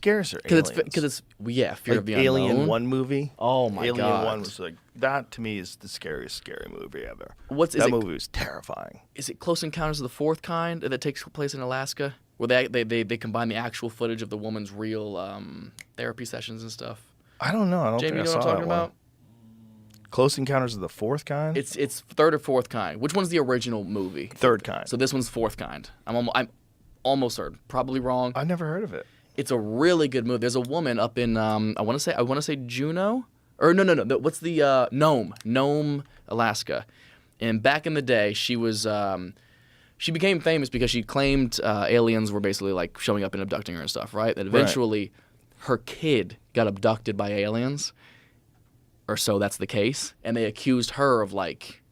scariest are aliens. Because fear of the unknown. Alien 1 movie. Oh my Alien God. 1 was like, that to me is the scariest scary movie ever. That movie was terrifying. Is it Close Encounters of the Fourth Kind that takes place in Alaska? Where they combine the actual footage of the woman's real therapy sessions and stuff? I don't know. I don't Jamie, think you know I what saw I'm talking that one. about? Close Encounters of the Fourth Kind? It's third or fourth kind. Which one's the original movie? Third kind. So this one's fourth kind. I'm almost certain. Probably wrong. I never heard of it. It's a really good movie. There's a woman up in I want to say Juneau, or no. What's the Nome, Alaska? And back in the day, she was she became famous because she claimed aliens were basically like showing up and abducting her and stuff, right? And eventually, her kid got abducted by aliens, or so that's the case, and they accused her of like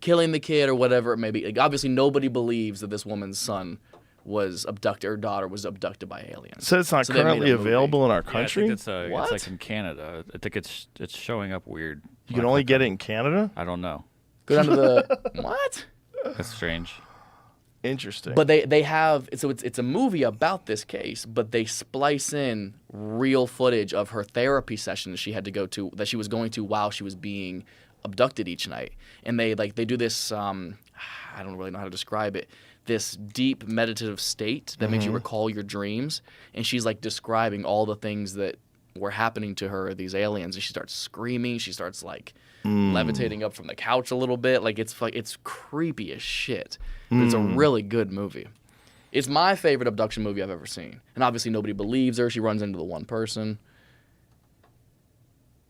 killing the kid or whatever it may be. Like, obviously, nobody believes that this woman's son was abducted or daughter was abducted by aliens. So it's not currently available in our country? Yeah, I think it's like in Canada. I think it's showing up weird. You can only get it in Canada? I don't know. Go down to the what? That's strange. Interesting. But they have it's a movie about this case, but they splice in real footage of her therapy sessions she had to go to that she was going to while she was being abducted each night, and they do this. I don't really know how to describe it. This deep meditative state that makes you recall your dreams, and she's like describing all the things that were happening to her, these aliens, and she starts screaming. She starts like levitating up from the couch a little bit. Like it's creepy as shit. But it's a really good movie. It's my favorite abduction movie I've ever seen. And obviously nobody believes her. She runs into the one person.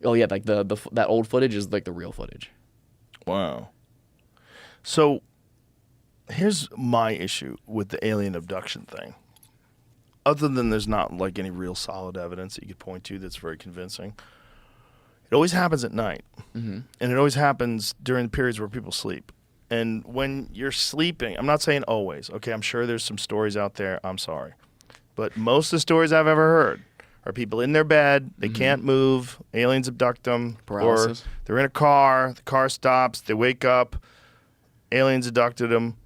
Oh yeah, like that old footage is like the real footage. Wow. So here's my issue with the alien abduction thing. Other than there's not like any real solid evidence that you could point to that's very convincing. It always happens at night. And it always happens during the periods where people sleep. And when you're sleeping, I'm not saying always. Okay, I'm sure there's some stories out there. I'm sorry. But most of the stories I've ever heard are people in their bed, they can't move, aliens abduct them, Paralysis. or they're in a car, the car stops, they wake up, aliens abducted them.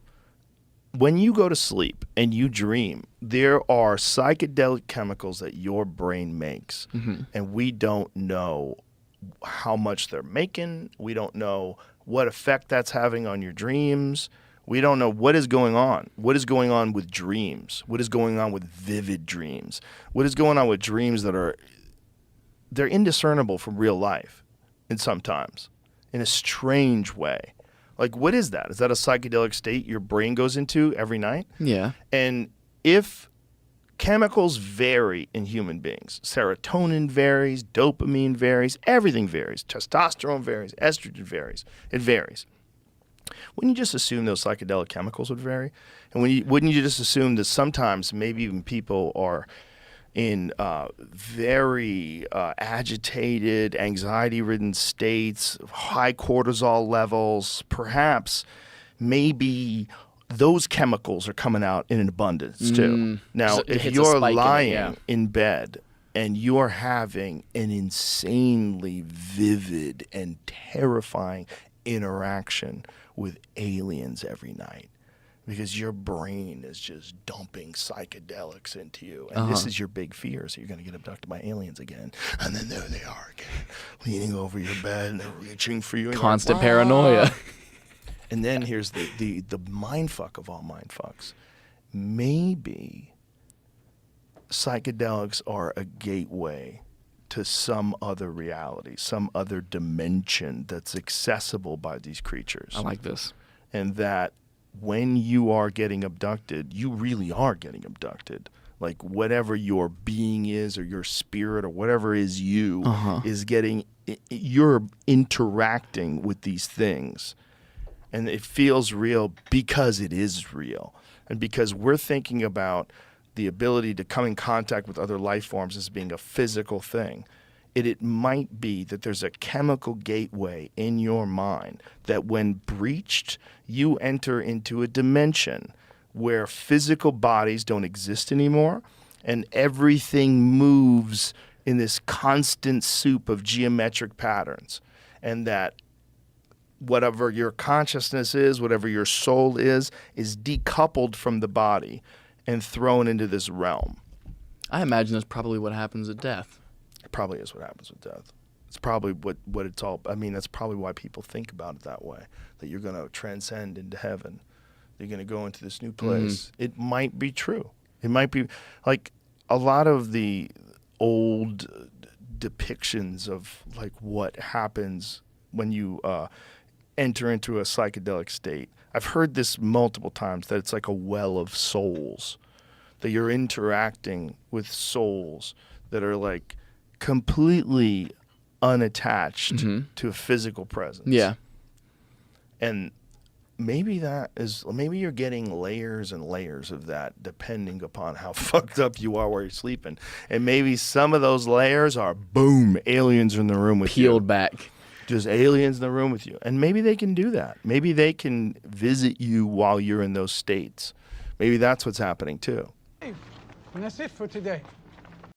When you go to sleep and you dream, there are psychedelic chemicals that your brain makes, and we don't know how much they're making. We don't know what effect that's having on your dreams. We don't know what is going on. What is going on with dreams? What is going on with vivid dreams? What is going on with dreams that they're indiscernible from real life and sometimes in a strange way. Like, what is that? Is that a psychedelic state your brain goes into every night? Yeah. And if chemicals vary in human beings, serotonin varies, dopamine varies, everything varies, testosterone varies, estrogen varies, it varies. Wouldn't you just assume those psychedelic chemicals would vary? And wouldn't you just assume that sometimes maybe even people are in very agitated, anxiety-ridden states, high cortisol levels, perhaps maybe those chemicals are coming out in an abundance too. Now, So if it's a you're spike in it, lying yeah. in bed and you're having an insanely vivid and terrifying interaction with aliens every night, because your brain is just dumping psychedelics into you. And this is your big fear. So you're going to get abducted by aliens again. And then there they are again, leaning over your bed and they're reaching for you. And Constant you're like, paranoia. and then here's the mind fuck of all mind fucks. Maybe psychedelics are a gateway to some other reality, some other dimension that's accessible by these creatures. I like this. And that when you are getting abducted, you really are getting abducted. Like whatever your being is or your spirit or whatever is you is getting, you're interacting with these things. And it feels real because it is real. And because we're thinking about the ability to come in contact with other life forms as being a physical thing. It might be that there's a chemical gateway in your mind that when breached, you enter into a dimension where physical bodies don't exist anymore and everything moves in this constant soup of geometric patterns. And that whatever your consciousness is, whatever your soul is decoupled from the body and thrown into this realm. I imagine that's probably what happens at death. It probably is what happens with death. It's probably what it's all. I mean, that's probably why people think about it that way. That you're going to transcend into heaven. You're going to go into this new place. It might be true. It might be like a lot of the old depictions of like what happens when you enter into a psychedelic state. I've heard this multiple times that it's like a well of souls, that you're interacting with souls that are like completely unattached to a physical presence. Yeah. And maybe you're getting layers and layers of that depending upon how fucked up you are while you're sleeping. And maybe some of those layers are, boom, aliens are in the room with you. Peeled back. Just aliens in the room with you. And maybe they can do that. Maybe they can visit you while you're in those states. Maybe that's what's happening too. And that's it for today.